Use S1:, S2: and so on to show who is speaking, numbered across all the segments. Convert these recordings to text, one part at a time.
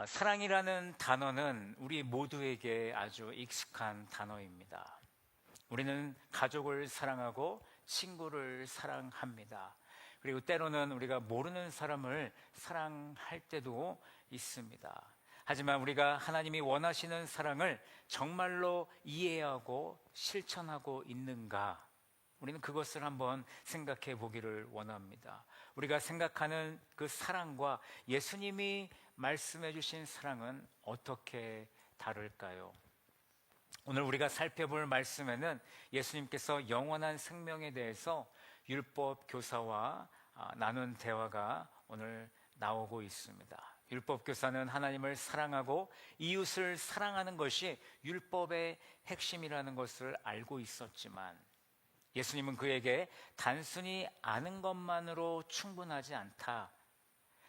S1: 사랑이라는 단어는 우리 모두에게 아주 익숙한 단어입니다. 우리는 가족을 사랑하고 친구를 사랑합니다. 그리고 때로는 우리가 모르는 사람을 사랑할 때도 있습니다. 하지만 우리가 하나님이 원하시는 사랑을 정말로 이해하고 실천하고 있는가? 우리는 그것을 한번 생각해 보기를 원합니다. 우리가 생각하는 그 사랑과 예수님이 말씀해 주신 사랑은 어떻게 다를까요? 오늘 우리가 살펴볼 말씀에는 예수님께서 영원한 생명에 대해서 율법 교사와 나눈 대화가 오늘 나오고 있습니다. 율법 교사는 하나님을 사랑하고 이웃을 사랑하는 것이 율법의 핵심이라는 것을 알고 있었지만 예수님은 그에게 단순히 아는 것만으로 충분하지 않다,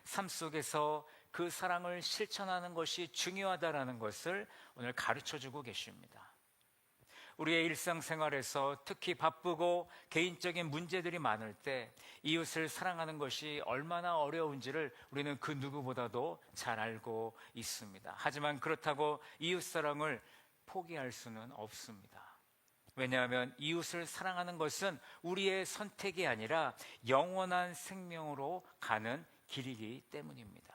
S1: 삶 속에서 그 사랑을 실천하는 것이 중요하다라는 것을 오늘 가르쳐주고 계십니다. 우리의 일상생활에서 특히 바쁘고 개인적인 문제들이 많을 때 이웃을 사랑하는 것이 얼마나 어려운지를 우리는 그 누구보다도 잘 알고 있습니다. 하지만 그렇다고 이웃 사랑을 포기할 수는 없습니다. 왜냐하면 이웃을 사랑하는 것은 우리의 선택이 아니라 영원한 생명으로 가는 길이기 때문입니다.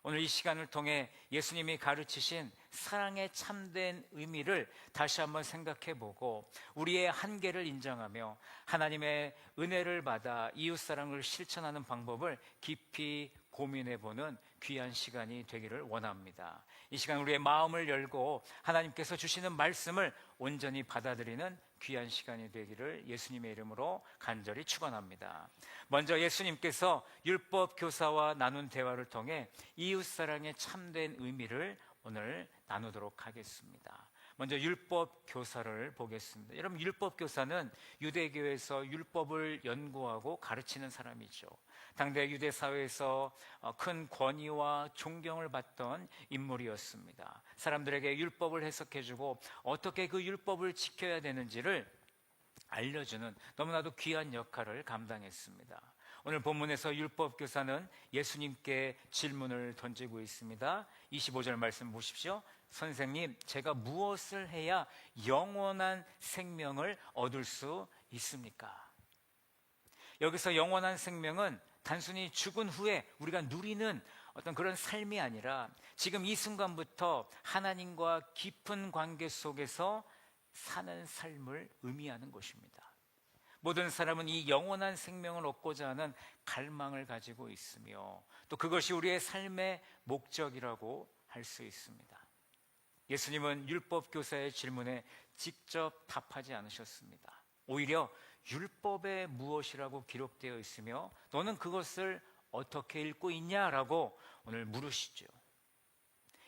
S1: 오늘 이 시간을 통해 예수님이 가르치신 사랑의 참된 의미를 다시 한번 생각해 보고 우리의 한계를 인정하며 하나님의 은혜를 받아 이웃사랑을 실천하는 방법을 깊이 고민해 보는 귀한 시간이 되기를 원합니다. 이 시간 우리의 마음을 열고 하나님께서 주시는 말씀을 온전히 받아들이는 귀한 시간이 되기를 예수님의 이름으로 간절히 축원합니다. 먼저 예수님께서 율법 교사와 나눈 대화를 통해 이웃사랑의 참된 의미를 오늘 나누도록 하겠습니다. 먼저 율법 교사를 보겠습니다. 여러분, 율법 교사는 유대교에서 율법을 연구하고 가르치는 사람이죠. 당대 유대 사회에서 큰 권위와 존경을 받던 인물이었습니다. 사람들에게 율법을 해석해주고 어떻게 그 율법을 지켜야 되는지를 알려주는 너무나도 귀한 역할을 감당했습니다. 오늘 본문에서 율법 교사는 예수님께 질문을 던지고 있습니다. 25절 말씀 보십시오. 선생님, 제가 무엇을 해야 영원한 생명을 얻을 수 있습니까? 여기서 영원한 생명은 단순히 죽은 후에 우리가 누리는 어떤 그런 삶이 아니라 지금 이 순간부터 하나님과 깊은 관계 속에서 사는 삶을 의미하는 것입니다. 모든 사람은 이 영원한 생명을 얻고자 하는 갈망을 가지고 있으며 또 그것이 우리의 삶의 목적이라고 할 수 있습니다. 예수님은 율법 교사의 질문에 직접 답하지 않으셨습니다. 오히려 율법에 무엇이라고 기록되어 있으며 너는 그것을 어떻게 읽고 있냐라고 오늘 물으시죠.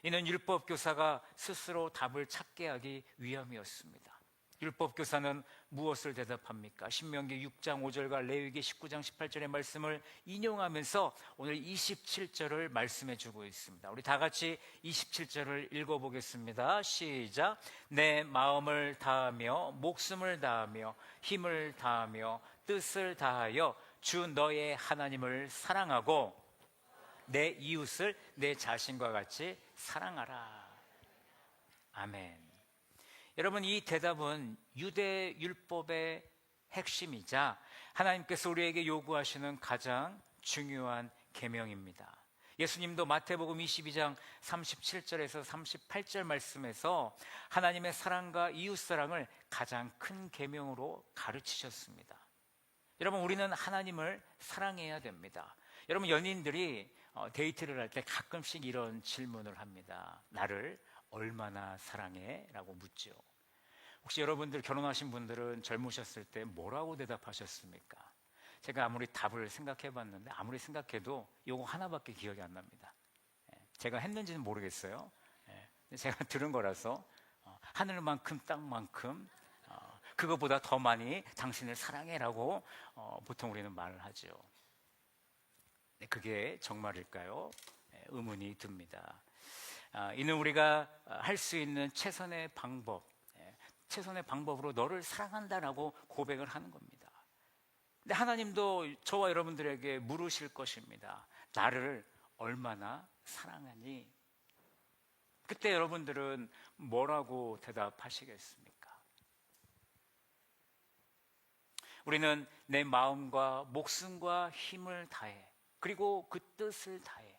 S1: 이는 율법 교사가 스스로 답을 찾게 하기 위함이었습니다. 율법 교사는 무엇을 대답합니까? 신명기 6장 5절과 레위기 19장 18절의 말씀을 인용하면서 오늘 27절을 말씀해 주고 있습니다. 우리 다 같이 27절을 읽어보겠습니다. 시작. 내 마음을 다하며 목숨을 다하며 힘을 다하며 뜻을 다하여 주 너의 하나님을 사랑하고 내 이웃을 내 자신과 같이 사랑하라. 아멘. 여러분, 이 대답은 유대 율법의 핵심이자 하나님께서 우리에게 요구하시는 가장 중요한 계명입니다. 예수님도 마태복음 22장 37절에서 38절 말씀에서 하나님의 사랑과 이웃사랑을 가장 큰 계명으로 가르치셨습니다. 여러분, 우리는 하나님을 사랑해야 됩니다. 여러분, 연인들이 데이트를 할 때 가끔씩 이런 질문을 합니다. 나를 얼마나 사랑해? 라고 묻죠. 혹시 여러분들 결혼하신 분들은 젊으셨을 때 뭐라고 대답하셨습니까? 제가 아무리 답을 생각해 봤는데 아무리 생각해도 이거 하나밖에 기억이 안 납니다. 제가 했는지는 모르겠어요. 제가 들은 거라서 하늘만큼 땅만큼 그거보다 더 많이 당신을 사랑해라고 보통 우리는 말을 하죠. 그게 정말일까요? 의문이 듭니다. 이는 우리가 할 수 있는 최선의 방법으로 너를 사랑한다라고 고백을 하는 겁니다. 근데 하나님도 저와 여러분들에게 물으실 것입니다. 나를 얼마나 사랑하니? 그때 여러분들은 뭐라고 대답하시겠습니까? 우리는 내 마음과 목숨과 힘을 다해, 그리고 그 뜻을 다해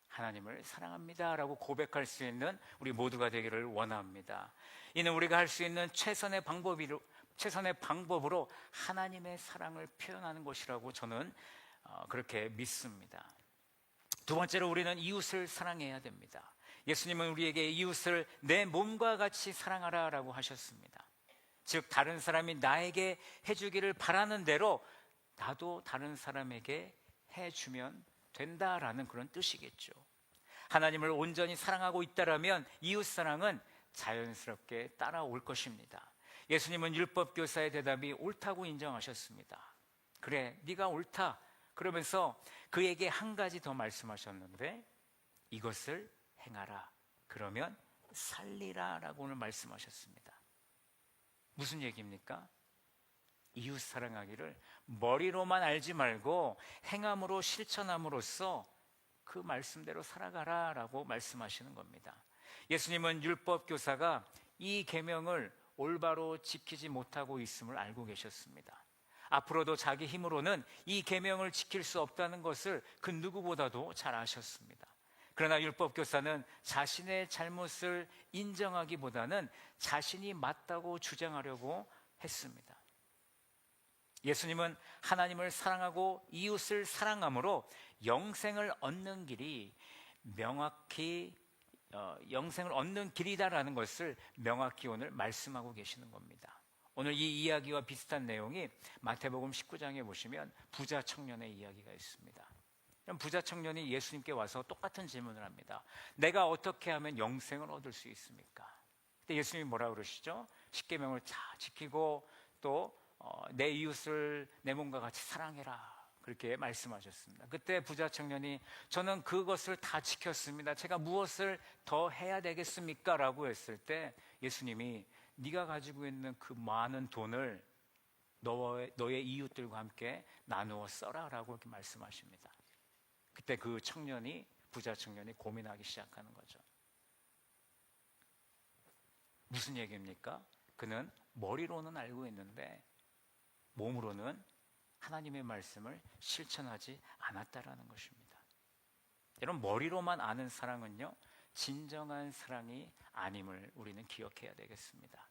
S1: 하나님을 사랑합니다 라고 고백할 수 있는 우리 모두가 되기를 원합니다. 이는 우리가 할 수 있는 최선의 방법으로 하나님의 사랑을 표현하는 것이라고 저는 그렇게 믿습니다. 두 번째로 우리는 이웃을 사랑해야 됩니다. 예수님은 우리에게 이웃을 내 몸과 같이 사랑하라 라고 하셨습니다. 즉 다른 사람이 나에게 해주기를 바라는 대로 나도 다른 사람에게 해주면 된다라는 그런 뜻이겠죠. 하나님을 온전히 사랑하고 있다라면 이웃사랑은 자연스럽게 따라올 것입니다. 예수님은 율법교사의 대답이 옳다고 인정하셨습니다. 그래, 네가 옳다. 그러면서 그에게 한 가지 더 말씀하셨는데 이것을 행하라. 그러면 살리라 라고 오늘 말씀하셨습니다. 무슨 얘기입니까? 이웃 사랑하기를 머리로만 알지 말고 행함으로 실천함으로써 그 말씀대로 살아가라 라고 말씀하시는 겁니다. 예수님은 율법교사가 이 계명을 올바로 지키지 못하고 있음을 알고 계셨습니다. 앞으로도 자기 힘으로는 이 계명을 지킬 수 없다는 것을 그 누구보다도 잘 아셨습니다. 그러나 율법교사는 자신의 잘못을 인정하기보다는 자신이 맞다고 주장하려고 했습니다. 예수님은 하나님을 사랑하고 이웃을 사랑함으로 영생을 얻는 길이 영생을 얻는 길이다라는 것을 명확히 오늘 말씀하고 계시는 겁니다. 오늘 이 이야기와 비슷한 내용이 마태복음 19장에 보시면 부자 청년의 이야기가 있습니다. 부자 청년이 예수님께 와서 똑같은 질문을 합니다. 내가 어떻게 하면 영생을 얻을 수 있습니까? 그때 예수님이 뭐라고 그러시죠? 십계명을 잘 지키고 또 내 이웃을 내 몸과 같이 사랑해라 그렇게 말씀하셨습니다. 그때 부자 청년이 저는 그것을 다 지켰습니다. 제가 무엇을 더 해야 되겠습니까? 라고 했을 때 예수님이 네가 가지고 있는 그 많은 돈을 너의 이웃들과 함께 나누어 써라 라고 이렇게 말씀하십니다. 그때 그 부자 청년이 고민하기 시작하는 거죠. 무슨 얘기입니까? 그는 머리로는 알고 있는데 몸으로는 하나님의 말씀을 실천하지 않았다라는 것입니다. 여러분, 머리로만 아는 사랑은요, 진정한 사랑이 아님을 우리는 기억해야 되겠습니다.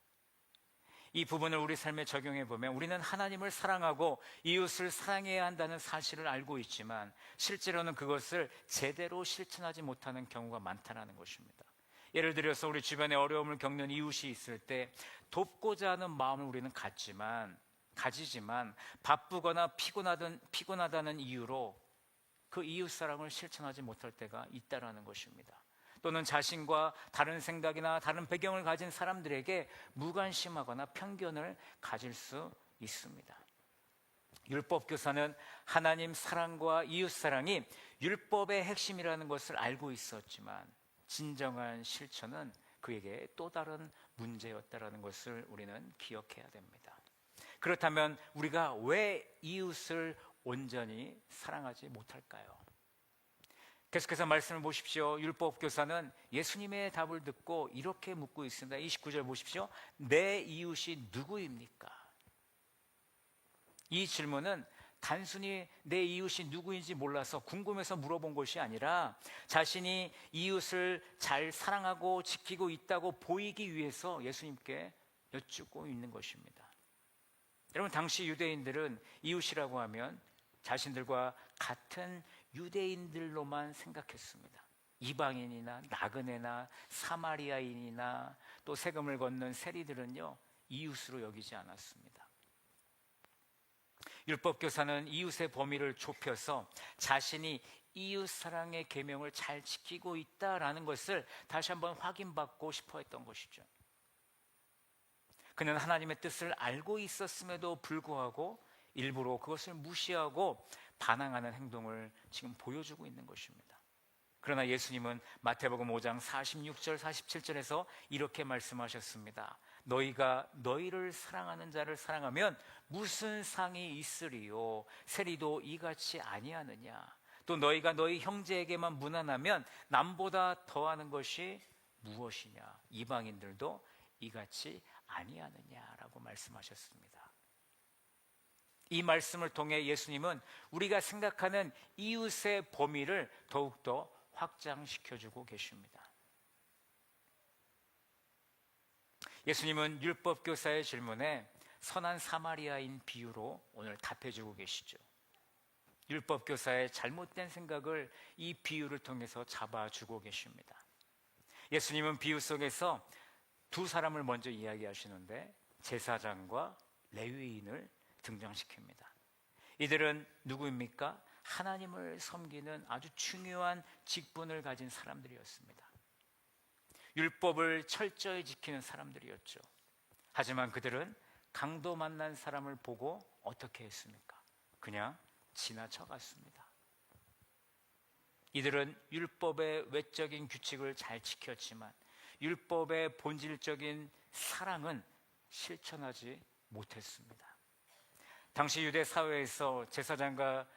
S1: 이 부분을 우리 삶에 적용해 보면 우리는 하나님을 사랑하고 이웃을 사랑해야 한다는 사실을 알고 있지만 실제로는 그것을 제대로 실천하지 못하는 경우가 많다는 것입니다. 예를 들어서 우리 주변에 어려움을 겪는 이웃이 있을 때 돕고자 하는 마음을 우리는 가지지만 바쁘거나 피곤하다는 이유로 그 이웃 사랑을 실천하지 못할 때가 있다라는 것입니다. 또는 자신과 다른 생각이나 다른 배경을 가진 사람들에게 무관심하거나 편견을 가질 수 있습니다. 율법교사는 하나님 사랑과 이웃 사랑이 율법의 핵심이라는 것을 알고 있었지만 진정한 실천은 그에게 또 다른 문제였다라는 것을 우리는 기억해야 됩니다. 그렇다면 우리가 왜 이웃을 온전히 사랑하지 못할까요? 계속해서 말씀을 보십시오. 율법교사는 예수님의 답을 듣고 이렇게 묻고 있습니다. 29절 보십시오. 내 이웃이 누구입니까? 이 질문은 단순히 내 이웃이 누구인지 몰라서 궁금해서 물어본 것이 아니라 자신이 이웃을 잘 사랑하고 지키고 있다고 보이기 위해서 예수님께 여쭙고 있는 것입니다. 여러분, 당시 유대인들은 이웃이라고 하면 자신들과 같은 유대인들로만 생각했습니다. 이방인이나 나그네나 사마리아인이나 또 세금을 걷는 세리들은요, 이웃으로 여기지 않았습니다. 율법교사는 이웃의 범위를 좁혀서 자신이 이웃 사랑의 계명을 잘 지키고 있다라는 것을 다시 한번 확인받고 싶어 했던 것이죠. 그는 하나님의 뜻을 알고 있었음에도 불구하고 일부러 그것을 무시하고 반항하는 행동을 지금 보여주고 있는 것입니다. 그러나 예수님은 마태복음 5장 46절 47절에서 이렇게 말씀하셨습니다. 너희가 너희를 사랑하는 자를 사랑하면 무슨 상이 있으리요? 세리도 이같이 아니하느냐? 또 너희가 너희 형제에게만 무난하면 남보다 더하는 것이 무엇이냐? 이방인들도 이같이 아니하느냐라고 말씀하셨습니다. 이 말씀을 통해 예수님은 우리가 생각하는 이웃의 범위를 더욱더 확장시켜주고 계십니다. 예수님은 율법교사의 질문에 선한 사마리아인 비유로 오늘 답해주고 계시죠. 율법교사의 잘못된 생각을 이 비유를 통해서 잡아주고 계십니다. 예수님은 비유 속에서 두 사람을 먼저 이야기하시는데 제사장과 레위인을 등장시킵니다. 이들은 누구입니까? 하나님을 섬기는 아주 중요한 직분을 가진 사람들이었습니다. 율법을 철저히 지키는 사람들이었죠. 하지만 그들은 강도 만난 사람을 보고 어떻게 했습니까? 그냥 지나쳐갔습니다. 이들은 율법의 외적인 규칙을 잘 지켰지만 율법의 본질적인 사랑은 실천하지 못했습니다. 당시 유대 사회에서 제사장과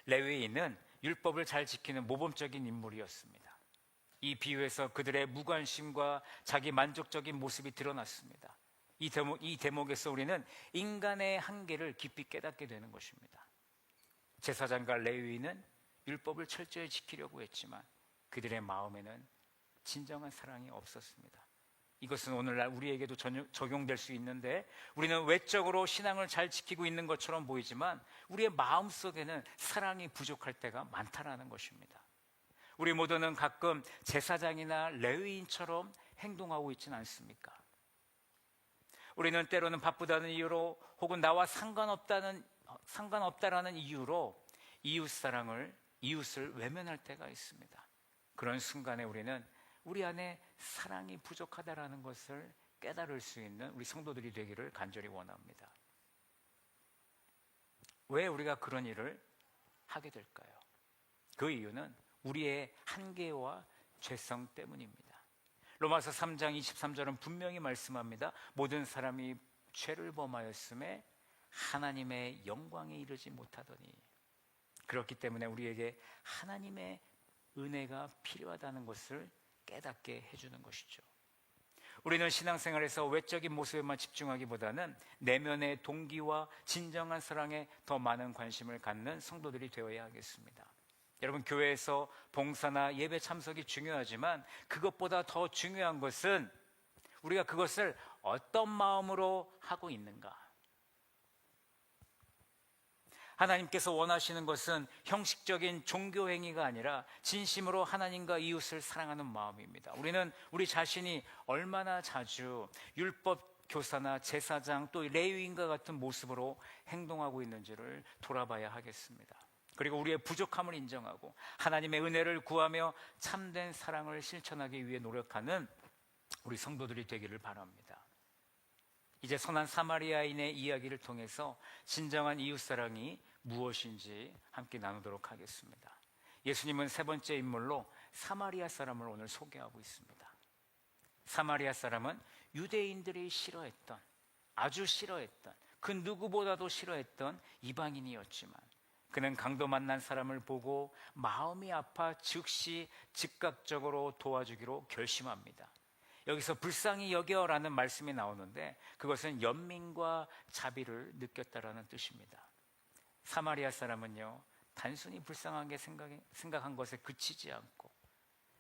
S1: 레위인은 율법을 잘 지키는 모범적인 인물이었습니다. 이 비유에서 그들의 무관심과 자기 만족적인 모습이 드러났습니다. 이 대목에서 우리는 인간의 한계를 깊이 깨닫게 되는 것입니다. 제사장과 레위인은 율법을 철저히 지키려고 했지만 그들의 마음에는 진정한 사랑이 없었습니다. 이것은 오늘날 우리에게도 적용될 수 있는데 우리는 외적으로 신앙을 잘 지키고 있는 것처럼 보이지만 우리의 마음속에는 사랑이 부족할 때가 많다라는 것입니다. 우리 모두는 가끔 제사장이나 레위인처럼 행동하고 있지는 않습니까? 우리는 때로는 바쁘다는 이유로 혹은 나와 상관없다라는 이유로 이웃을 외면할 때가 있습니다. 그런 순간에 우리는 우리 안에 사랑이 부족하다라는 것을 깨달을 수 있는 우리 성도들이 되기를 간절히 원합니다. 왜 우리가 그런 일을 하게 될까요? 그 이유는 우리의 한계와 죄성 때문입니다. 로마서 3장 23절은 분명히 말씀합니다. 모든 사람이 죄를 범하였음에 하나님의 영광에 이르지 못하더니. 그렇기 때문에 우리에게 하나님의 은혜가 필요하다는 것을 깨닫게 해주는 것이죠. 우리는 신앙생활에서 외적인 모습에만 집중하기보다는 내면의 동기와 진정한 사랑에 더 많은 관심을 갖는 성도들이 되어야 하겠습니다. 여러분, 교회에서 봉사나 예배 참석이 중요하지만 그것보다 더 중요한 것은 우리가 그것을 어떤 마음으로 하고 있는가. 하나님께서 원하시는 것은 형식적인 종교 행위가 아니라 진심으로 하나님과 이웃을 사랑하는 마음입니다. 우리는 우리 자신이 얼마나 자주 율법 교사나 제사장 또 레위인과 같은 모습으로 행동하고 있는지를 돌아봐야 하겠습니다. 그리고 우리의 부족함을 인정하고 하나님의 은혜를 구하며 참된 사랑을 실천하기 위해 노력하는 우리 성도들이 되기를 바랍니다. 이제 선한 사마리아인의 이야기를 통해서 진정한 이웃사랑이 무엇인지 함께 나누도록 하겠습니다. 예수님은 세 번째 인물로 사마리아 사람을 오늘 소개하고 있습니다. 사마리아 사람은 유대인들이 싫어했던, 아주 싫어했던, 그 누구보다도 싫어했던 이방인이었지만 그는 강도 만난 사람을 보고 마음이 아파 즉시 즉각적으로 도와주기로 결심합니다. 여기서 불쌍히 여겨라는 말씀이 나오는데 그것은 연민과 자비를 느꼈다라는 뜻입니다. 사마리아 사람은요, 단순히 불쌍하게 생각한 것에 그치지 않고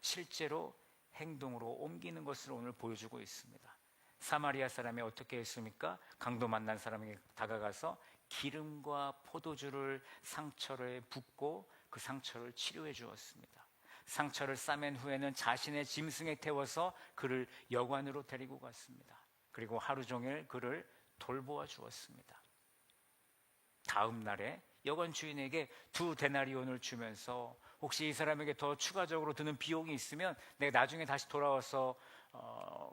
S1: 실제로 행동으로 옮기는 것을 오늘 보여주고 있습니다. 사마리아 사람이 어떻게 했습니까? 강도 만난 사람에게 다가가서 기름과 포도주를 상처에 붓고 그 상처를 치료해 주었습니다. 상처를 싸맨 후에는 자신의 짐승에 태워서 그를 여관으로 데리고 갔습니다. 그리고 하루 종일 그를 돌보아 주었습니다. 다음 날에 여관 주인에게 2데나리온을 주면서 혹시 이 사람에게 더 추가적으로 드는 비용이 있으면 내가 나중에 다시 돌아와서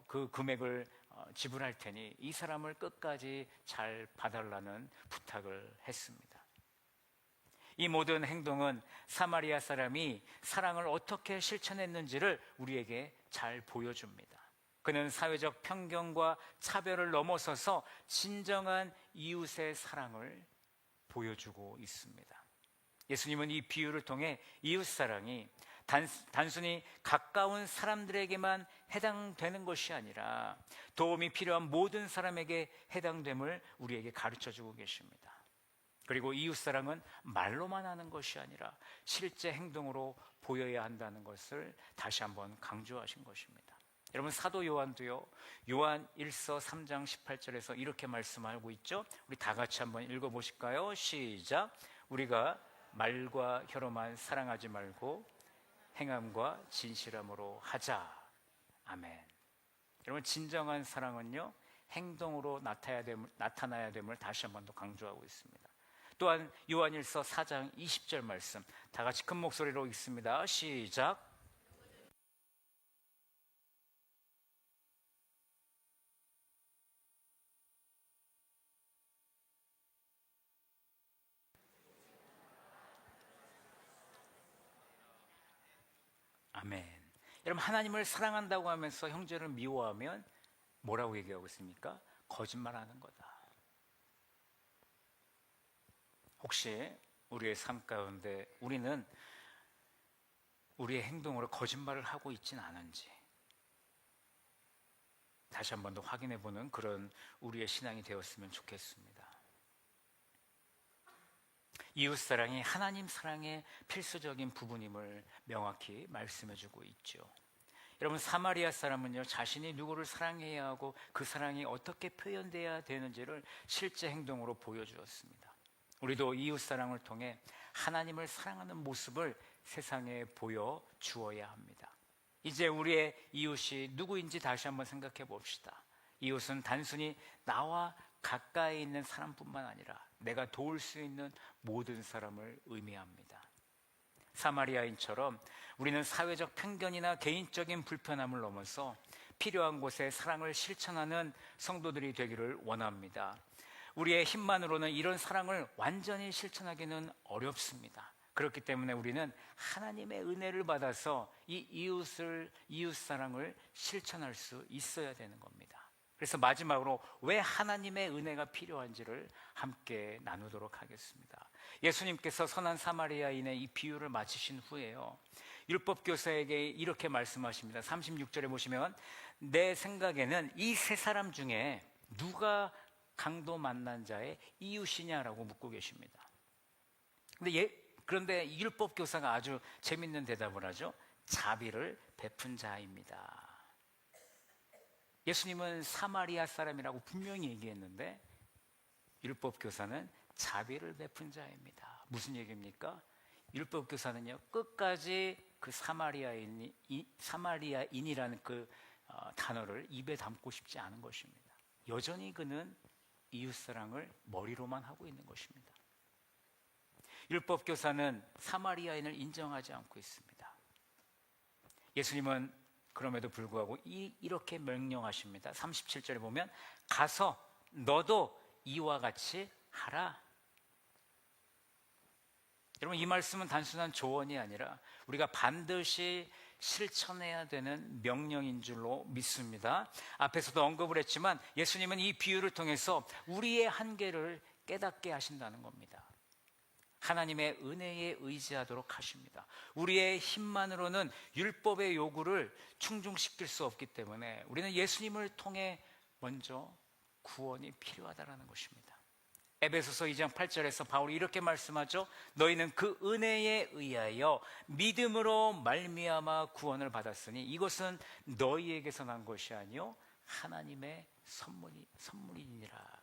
S1: 그 금액을 지불할 테니 이 사람을 끝까지 잘 봐달라는 부탁을 했습니다. 이 모든 행동은 사마리아 사람이 사랑을 어떻게 실천했는지를 우리에게 잘 보여줍니다. 그는 사회적 편견과 차별을 넘어서서 진정한 이웃의 사랑을 보여주고 있습니다. 예수님은 이 비유를 통해 이웃사랑이 단순히 가까운 사람들에게만 해당되는 것이 아니라 도움이 필요한 모든 사람에게 해당됨을 우리에게 가르쳐주고 계십니다. 그리고 이웃사랑은 말로만 하는 것이 아니라 실제 행동으로 보여야 한다는 것을 다시 한번 강조하신 것입니다. 여러분, 사도 요한도요, 요한 1서 3장 18절에서 이렇게 말씀하고 있죠. 우리 다 같이 한번 읽어보실까요? 시작. 우리가 말과 혀로만 사랑하지 말고 행함과 진실함으로 하자. 아멘. 여러분, 진정한 사랑은요, 행동으로 나타나야 됨을 다시 한번 더 강조하고 있습니다. 또한 요한일서 4장 20절 말씀 다 같이 큰 목소리로 읽습니다. 시작. 아멘. 여러분, 하나님을 사랑한다고 하면서 형제를 미워하면 뭐라고 얘기하고 있습니까? 거짓말하는 거다. 혹시 우리의 삶 가운데 우리는 우리의 행동으로 거짓말을 하고 있지는 않은지 다시 한 번 더 확인해보는 그런 우리의 신앙이 되었으면 좋겠습니다. 이웃사랑이 하나님 사랑의 필수적인 부분임을 명확히 말씀해주고 있죠. 여러분, 사마리아 사람은요, 자신이 누구를 사랑해야 하고 그 사랑이 어떻게 표현돼야 되는지를 실제 행동으로 보여주었습니다. 우리도 이웃사랑을 통해 하나님을 사랑하는 모습을 세상에 보여주어야 합니다. 이제 우리의 이웃이 누구인지 다시 한번 생각해 봅시다. 이웃은 단순히 나와 가까이 있는 사람뿐만 아니라 내가 도울 수 있는 모든 사람을 의미합니다. 사마리아인처럼 우리는 사회적 편견이나 개인적인 불편함을 넘어서 필요한 곳에 사랑을 실천하는 성도들이 되기를 원합니다. 우리의 힘만으로는 이런 사랑을 완전히 실천하기는 어렵습니다. 그렇기 때문에 우리는 하나님의 은혜를 받아서 이 이웃 사랑을 실천할 수 있어야 되는 겁니다. 그래서 마지막으로 왜 하나님의 은혜가 필요한지를 함께 나누도록 하겠습니다. 예수님께서 선한 사마리아인의 이 비유를 마치신 후에요, 율법 교사에게 이렇게 말씀하십니다. 36절에 보시면 내 생각에는 이 세 사람 중에 누가 강도 만난 자의 이웃이냐라고 묻고 계십니다. 그런데 율법 교사가 아주 재밌는 대답을 하죠. 자비를 베푼 자입니다. 예수님은 사마리아 사람이라고 분명히 얘기했는데 율법 교사는 자비를 베푼 자입니다. 무슨 얘기입니까? 율법 교사는요, 끝까지 그 사마리아인이라는 그 단어를 입에 담고 싶지 않은 것입니다. 여전히 그는 이웃사랑을 머리로만 하고 있는 것입니다. 율법 교사는 사마리아인을 인정하지 않고 있습니다. 예수님은 그럼에도 불구하고 이렇게 명령하십니다. 37절에 보면 가서 너도 이와 같이 하라. 여러분, 이 말씀은 단순한 조언이 아니라 우리가 반드시 실천해야 되는 명령인 줄로 믿습니다. 앞에서도 언급을 했지만 예수님은 이 비유를 통해서 우리의 한계를 깨닫게 하신다는 겁니다. 하나님의 은혜에 의지하도록 하십니다. 우리의 힘만으로는 율법의 요구를 충족시킬 수 없기 때문에 우리는 예수님을 통해 먼저 구원이 필요하다는 것입니다. 에베소서 2장 8절에서 바울이 이렇게 말씀하죠. 너희는 그 은혜에 의하여 믿음으로 말미암아 구원을 받았으니 이것은 너희에게서 난 것이 아니요 하나님의 선물이니라.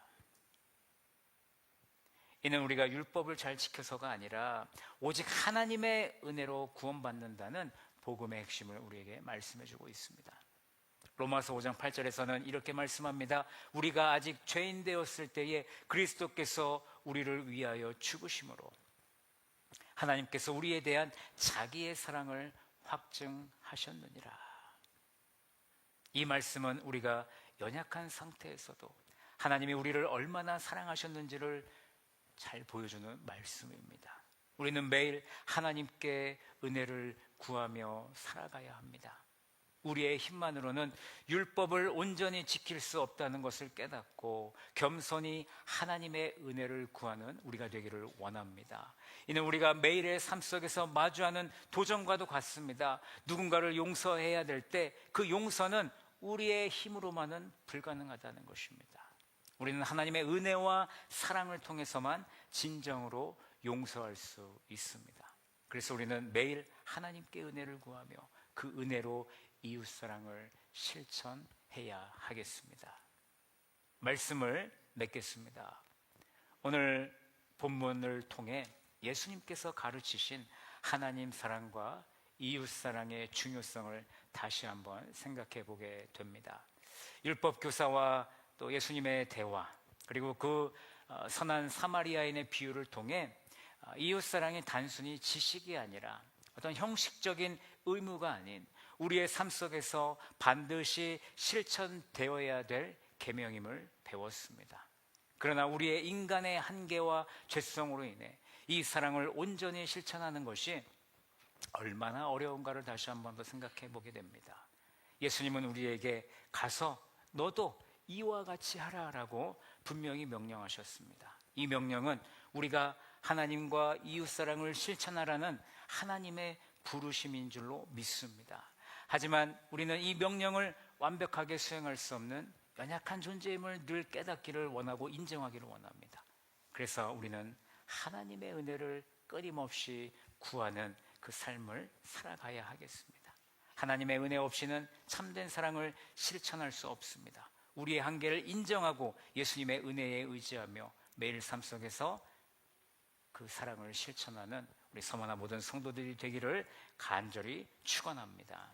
S1: 이는 우리가 율법을 잘 지켜서가 아니라 오직 하나님의 은혜로 구원받는다는 복음의 핵심을 우리에게 말씀해주고 있습니다. 로마서 5장 8절에서는 이렇게 말씀합니다. 우리가 아직 죄인 되었을 때에 그리스도께서 우리를 위하여 죽으심으로 하나님께서 우리에 대한 자기의 사랑을 확증하셨느니라. 이 말씀은 우리가 연약한 상태에서도 하나님이 우리를 얼마나 사랑하셨는지를 잘 보여주는 말씀입니다. 우리는 매일 하나님께 은혜를 구하며 살아가야 합니다. 우리의 힘만으로는 율법을 온전히 지킬 수 없다는 것을 깨닫고 겸손히 하나님의 은혜를 구하는 우리가 되기를 원합니다. 이는 우리가 매일의 삶 속에서 마주하는 도전과도 같습니다. 누군가를 용서해야 될 때 그 용서는 우리의 힘으로만은 불가능하다는 것입니다. 우리는 하나님의 은혜와 사랑을 통해서만 진정으로 용서할 수 있습니다. 그래서 우리는 매일 하나님께 은혜를 구하며 그 은혜로 이웃사랑을 실천해야 하겠습니다. 말씀을 맺겠습니다. 오늘 본문을 통해 예수님께서 가르치신 하나님 사랑과 이웃사랑의 중요성을 다시 한번 생각해 보게 됩니다. 율법 교사와 또 예수님의 대화, 그리고 그 선한 사마리아인의 비유를 통해 이웃사랑이 단순히 지식이 아니라 어떤 형식적인 의무가 아닌 우리의 삶 속에서 반드시 실천되어야 될 계명임을 배웠습니다. 그러나 우리의 인간의 한계와 죄성으로 인해 이 사랑을 온전히 실천하는 것이 얼마나 어려운가를 다시 한 번 더 생각해 보게 됩니다. 예수님은 우리에게 가서 너도 이와 같이 하라라고 분명히 명령하셨습니다. 이 명령은 우리가 하나님과 이웃사랑을 실천하라는 하나님의 부르심인 줄로 믿습니다. 하지만 우리는 이 명령을 완벽하게 수행할 수 없는 연약한 존재임을 늘 깨닫기를 원하고 인정하기를 원합니다. 그래서 우리는 하나님의 은혜를 끊임없이 구하는 그 삶을 살아가야 하겠습니다. 하나님의 은혜 없이는 참된 사랑을 실천할 수 없습니다. 우리의 한계를 인정하고 예수님의 은혜에 의지하며 매일 삶 속에서 그 사랑을 실천하는 우리 서머나 모든 성도들이 되기를 간절히 축원합니다.